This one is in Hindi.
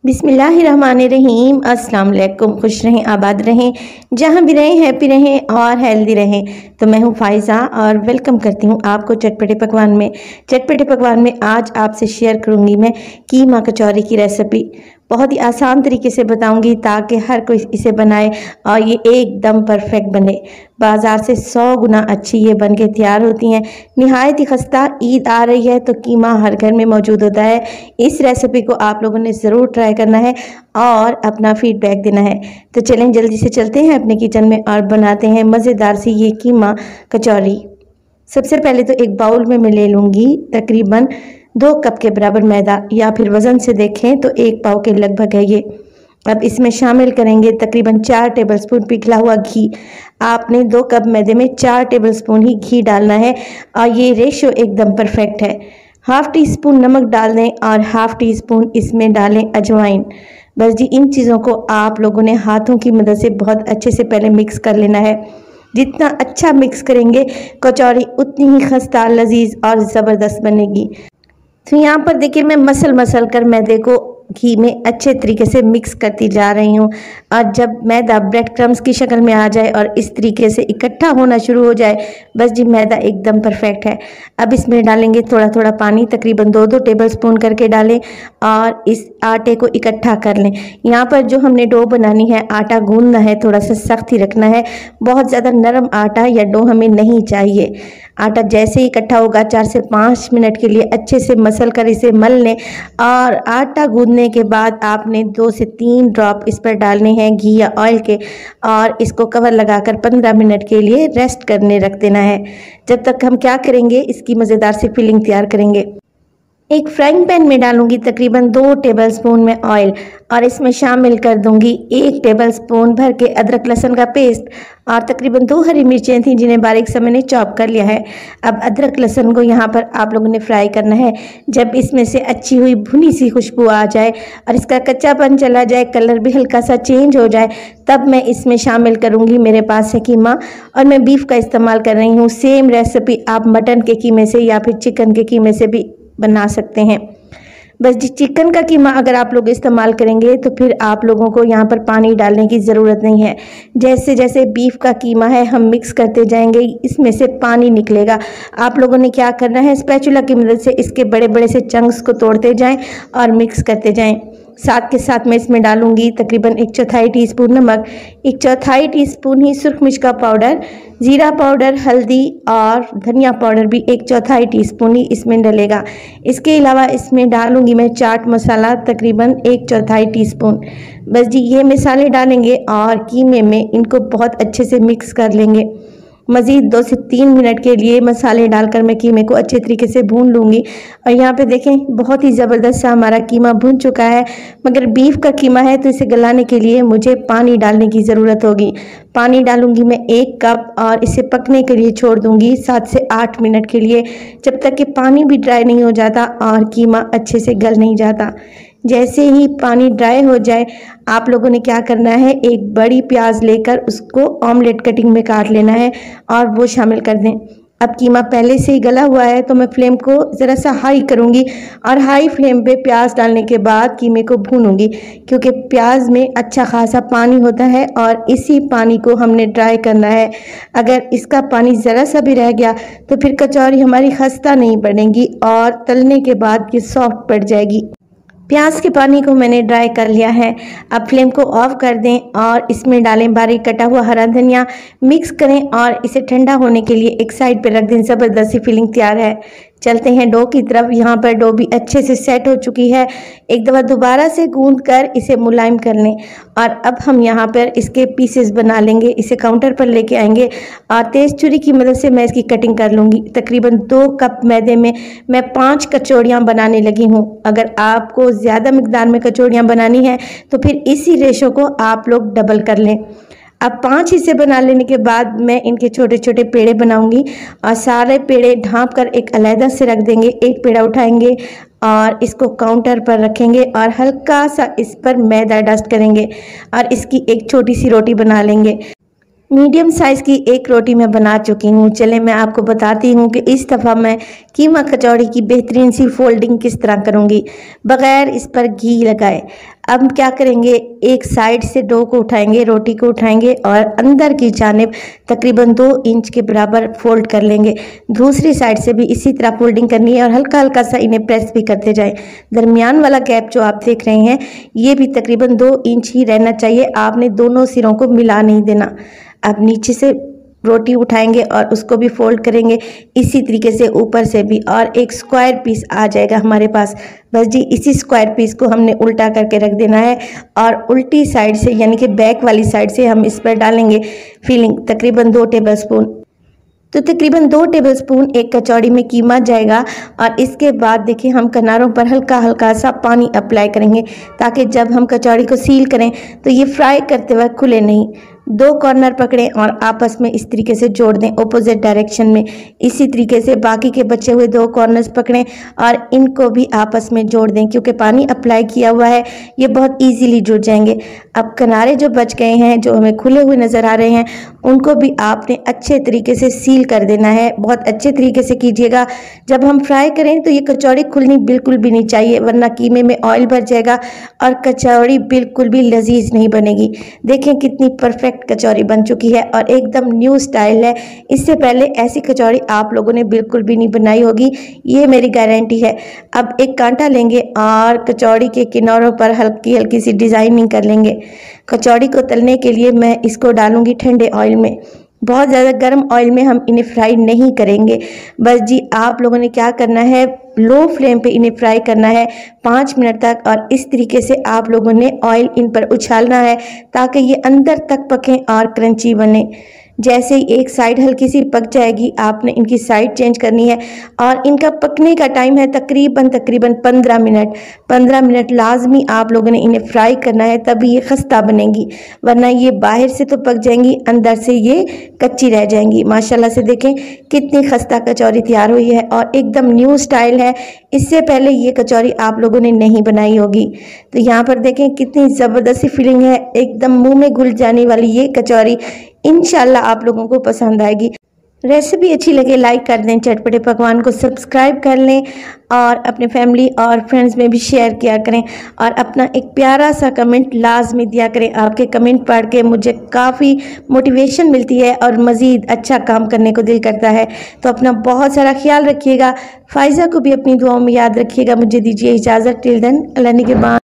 बिस्मिल्लाहिर्रहमानिर्रहीम। अस्सलाम वालेकुम। खुश रहें, आबाद रहें, जहाँ भी रहें हैप्पी रहें और हेल्दी रहें। तो मैं हूँ फ़ाइज़ा और वेलकम करती हूँ आपको चटपटे पकवान में। चटपटे पकवान में आज आपसे शेयर करूँगी मैं कीमा कचौरी की रेसिपी। बहुत ही आसान तरीके से बताऊंगी ताकि हर कोई इसे बनाए और ये एकदम परफेक्ट बने। बाज़ार से 100 गुना अच्छी ये बन के तैयार होती हैं। निहायत ही खस्ता। ईद आ रही है तो कीमा हर घर में मौजूद होता है। इस रेसिपी को आप लोगों ने ज़रूर ट्राई करना है और अपना फीडबैक देना है। तो चलें जल्दी से चलते हैं अपने किचन में और बनाते हैं मज़ेदार सी ये कीमा कचौरी। सबसे पहले तो एक बाउल में मैं ले लूँगी तकरीबन 2 कप के बराबर मैदा, या फिर वज़न से देखें तो 1 पाव के लगभग है ये। अब इसमें शामिल करेंगे तकरीबन 4 टेबलस्पून पिघला हुआ घी। आपने 2 कप मैदे में 4 टेबलस्पून ही घी डालना है और ये रेशियो एकदम परफेक्ट है। हाफ़ टी स्पून नमक डाल दें और हाफ़ टी स्पून इसमें डालें अजवाइन। बस जी इन चीज़ों को आप लोगों ने हाथों की मदद से बहुत अच्छे से पहले मिक्स कर लेना है। जितना अच्छा मिक्स करेंगे कचौरी उतनी ही खस्ता, लजीज और ज़बरदस्त बनेगी। तो यहाँ पर देखिए मैं मसल कर मैदे को घी में अच्छे तरीके से मिक्स करती जा रही हूँ और जब मैदा ब्रेड क्रम्स की शक्ल में आ जाए और इस तरीके से इकट्ठा होना शुरू हो जाए, बस जी मैदा एकदम परफेक्ट है। अब इसमें डालेंगे थोड़ा थोड़ा पानी, तकरीबन 2-2 टेबलस्पून करके डालें और इस आटे को इकट्ठा कर लें। यहाँ पर जो हमने डो बनानी है, आटा गूंदना है, थोड़ा सा सख्त ही रखना है। बहुत ज़्यादा नरम आटा या डो हमें नहीं चाहिए। आटा जैसे ही इकट्ठा होगा 4 से 5 मिनट के लिए अच्छे से मसल कर इसे मल लें और आटा गूंदने के बाद आपने 2 से 3 ड्रॉप इस पर डालने हैं घी या ऑयल के और इसको कवर लगाकर 15 मिनट के लिए रेस्ट करने रख देना है। जब तक हम क्या करेंगे, इसकी मज़ेदार सी फिलिंग तैयार करेंगे। एक फ्राइंग पैन में डालूंगी तकरीबन 2 टेबलस्पून में ऑयल और इसमें शामिल कर दूंगी 1 टेबलस्पून भर के अदरक लहसुन का पेस्ट और तकरीबन 2 हरी मिर्चें थी जिन्हें बारीक से मैंने चॉप कर लिया है। अब अदरक लहसुन को यहाँ पर आप लोगों ने फ्राई करना है। जब इसमें से अच्छी हुई भुनी सी खुशबू आ जाए और इसका कच्चापन चला जाए, कलर भी हल्का सा चेंज हो जाए, तब मैं इसमें शामिल करूँगी, मेरे पास है कीमा और मैं बीफ का इस्तेमाल कर रही हूँ। सेम रेसिपी आप मटन के कीमे से या फिर चिकन के कीमे से भी बना सकते हैं। बस जी चिकन का कीमा अगर आप लोग इस्तेमाल करेंगे तो फिर आप लोगों को यहाँ पर पानी डालने की ज़रूरत नहीं है। जैसे जैसे बीफ का कीमा है हम मिक्स करते जाएंगे, इसमें से पानी निकलेगा। आप लोगों ने क्या करना है, स्पैचुला की मदद से इसके बड़े बड़े से चंक्स को तोड़ते जाएं और मिक्स करते जाएं। साथ के साथ मैं इसमें डालूंगी तकरीबन 1/4 टीस्पून नमक, 1/4 टीस्पून ही सुरख मिर्च का पाउडर, जीरा पाउडर, हल्दी और धनिया पाउडर भी 1/4 टीस्पून ही इसमें डलेगा। इसके अलावा इसमें डालूंगी मैं चाट मसाला तकरीबन 1/4 टीस्पून। बस जी ये मसाले डालेंगे और कीमे में इनको बहुत अच्छे से मिक्स कर लेंगे। मज़ीद 2 से 3 मिनट के लिए मसाले डालकर मैं कीमे को अच्छे तरीके से भून लूँगी। और यहाँ पे देखें बहुत ही ज़बरदस्त सा हमारा कीमा भून चुका है, मगर बीफ का कीमा है तो इसे गलाने के लिए मुझे पानी डालने की ज़रूरत होगी। पानी डालूंगी मैं 1 कप और इसे पकने के लिए छोड़ दूंगी 7 से 8 मिनट के लिए, जब तक कि पानी भी ड्राई नहीं हो जाता और कीमा अच्छे से गल नहीं जाता। जैसे ही पानी ड्राई हो जाए आप लोगों ने क्या करना है, एक बड़ी प्याज लेकर उसको ऑमलेट कटिंग में काट लेना है और वो शामिल कर दें। अब कीमा पहले से ही गला हुआ है तो मैं फ्लेम को ज़रा सा हाई करूंगी और हाई फ्लेम पे प्याज डालने के बाद कीमे को भूनूंगी, क्योंकि प्याज में अच्छा खासा पानी होता है और इसी पानी को हमने ड्राई करना है। अगर इसका पानी ज़रा सा भी रह गया तो फिर कचौरी हमारी खस्ता नहीं बनेगी और तलने के बाद ये सॉफ्ट पड़ जाएगी। प्याज के पानी को मैंने ड्राई कर लिया है। अब फ्लेम को ऑफ कर दें और इसमें डालें बारीक कटा हुआ हरा धनिया, मिक्स करें और इसे ठंडा होने के लिए एक साइड पे रख दें। ज़बरदस्त सी फिलिंग तैयार है। चलते हैं डो की तरफ। यहाँ पर डो भी अच्छे से सेट हो चुकी है। एक दफ़ा दोबारा से गूंद कर इसे मुलायम कर लें और अब हम यहाँ पर इसके पीसेस बना लेंगे। इसे काउंटर पर लेके आएंगे और तेज़ छुरी की मदद से मैं इसकी कटिंग कर लूँगी। तकरीबन 2 कप मैदे में मैं 5 कचौड़ियाँ बनाने लगी हूँ। अगर आपको ज़्यादा मिकदार में कचौड़ियाँ बनानी है तो फिर इसी रेशो को आप लोग डबल कर लें। अब 5 हिस्से बना लेने के बाद मैं इनके छोटे छोटे पेड़े बनाऊंगी और सारे पेड़े ढाँप कर एक अलहदा से रख देंगे। एक पेड़ा उठाएंगे और इसको काउंटर पर रखेंगे और हल्का सा इस पर मैदा डस्ट करेंगे और इसकी एक छोटी सी रोटी बना लेंगे। मीडियम साइज़ की एक रोटी मैं बना चुकी हूँ। चले मैं आपको बताती हूँ कि इस दफ़ा मैं कीमा कचौड़ी की बेहतरीन सी फोल्डिंग किस तरह करूँगी बग़ैर इस पर घी लगाए। अब क्या करेंगे, एक साइड से डो को उठाएंगे, रोटी को उठाएंगे और अंदर की जानिब तकरीबन 2 इंच के बराबर फोल्ड कर लेंगे। दूसरी साइड से भी इसी तरह फोल्डिंग करनी है और हल्का हल्का सा इन्हें प्रेस भी करते जाएं। दरमियान वाला गैप जो आप देख रहे हैं ये भी तकरीबन 2 इंच ही रहना चाहिए, आपने दोनों सिरों को मिला नहीं देना। अब नीचे से रोटी उठाएंगे और उसको भी फोल्ड करेंगे इसी तरीके से ऊपर से भी, और एक स्क्वायर पीस आ जाएगा हमारे पास। बस जी इसी स्क्वायर पीस को हमने उल्टा करके रख देना है और उल्टी साइड से यानी कि बैक वाली साइड से हम इस पर डालेंगे फिलिंग तकरीबन 2 टेबलस्पून। तो तकरीबन 2 टेबलस्पून एक कचौड़ी में कीमा जाएगा और इसके बाद देखिए हम किनारों पर हल्का हल्का सा पानी अप्लाई करेंगे ताकि जब हम कचौड़ी को सील करें तो ये फ्राई करते वक्त खुले नहीं। 2 कॉर्नर पकड़ें और आपस में इस तरीके से जोड़ दें ऑपोजिट डायरेक्शन में। इसी तरीके से बाकी के बचे हुए 2 कॉर्नर्स पकड़ें और इनको भी आपस में जोड़ दें, क्योंकि पानी अप्लाई किया हुआ है ये बहुत इजीली जुड़ जाएंगे। अब किनारे जो बच गए हैं जो हमें खुले हुए नज़र आ रहे हैं उनको भी आपने अच्छे तरीके से सील कर देना है। बहुत अच्छे तरीके से कीजिएगा, जब हम फ्राई करें तो ये कचौड़ी खुलनी बिल्कुल भी नहीं चाहिए, वरना कीमे में ऑयल भर जाएगा और कचौड़ी बिल्कुल भी लजीज नहीं बनेगी। देखें कितनी परफेक्ट कचौरी बन चुकी है और एकदम न्यू स्टाइल है। इससे पहले ऐसी कचौरी आप लोगों ने बिल्कुल भी नहीं बनाई होगी, ये मेरी गारंटी है। अब एक कांटा लेंगे और कचौड़ी के किनारों पर हल्की हल्की सी डिजाइनिंग कर लेंगे। कचौड़ी को तलने के लिए मैं इसको डालूंगी ठंडे ऑयल में, बहुत ज़्यादा गर्म ऑयल में हम इन्हें फ्राई नहीं करेंगे। बस जी आप लोगों ने क्या करना है, लो फ्लेम पे इन्हें फ्राई करना है 5 मिनट तक और इस तरीके से आप लोगों ने ऑयल इन पर उछालना है ताकि ये अंदर तक पकें और क्रंची बने। जैसे ही एक साइड हल्की सी पक जाएगी आपने इनकी साइड चेंज करनी है और इनका पकने का टाइम है तकरीबन 15 मिनट। 15 मिनट लाजमी आप लोगों ने इन्हें फ्राई करना है, तभी ये खस्ता बनेंगी, वरना ये बाहर से तो पक जाएंगी अंदर से ये कच्ची रह जाएंगी। माशाल्लाह से देखें कितनी खस्ता कचौरी तैयार हुई है और एकदम न्यू स्टाइल है, इससे पहले ये कचौरी आप लोगों ने नहीं बनाई होगी। तो यहाँ पर देखें कितनी ज़बरदस्त फिलिंग है, एकदम मुँह में घुल जाने वाली ये कचौरी इंशाल्लाह आप लोगों को पसंद आएगी। रेसिपी अच्छी लगे लाइक कर दें, चटपटे पकवान को सब्सक्राइब कर लें और अपने फैमिली और फ्रेंड्स में भी शेयर किया करें और अपना एक प्यारा सा कमेंट लाजमी दिया करें। आपके कमेंट पढ़ के मुझे काफ़ी मोटिवेशन मिलती है और मज़ीद अच्छा काम करने को दिल करता है। तो अपना बहुत सारा ख्याल रखिएगा, फ़ाइज़ा को भी अपनी दुआओं में याद रखिएगा। मुझे दीजिए इजाज़त, टिल देन अल्लाह के बाद।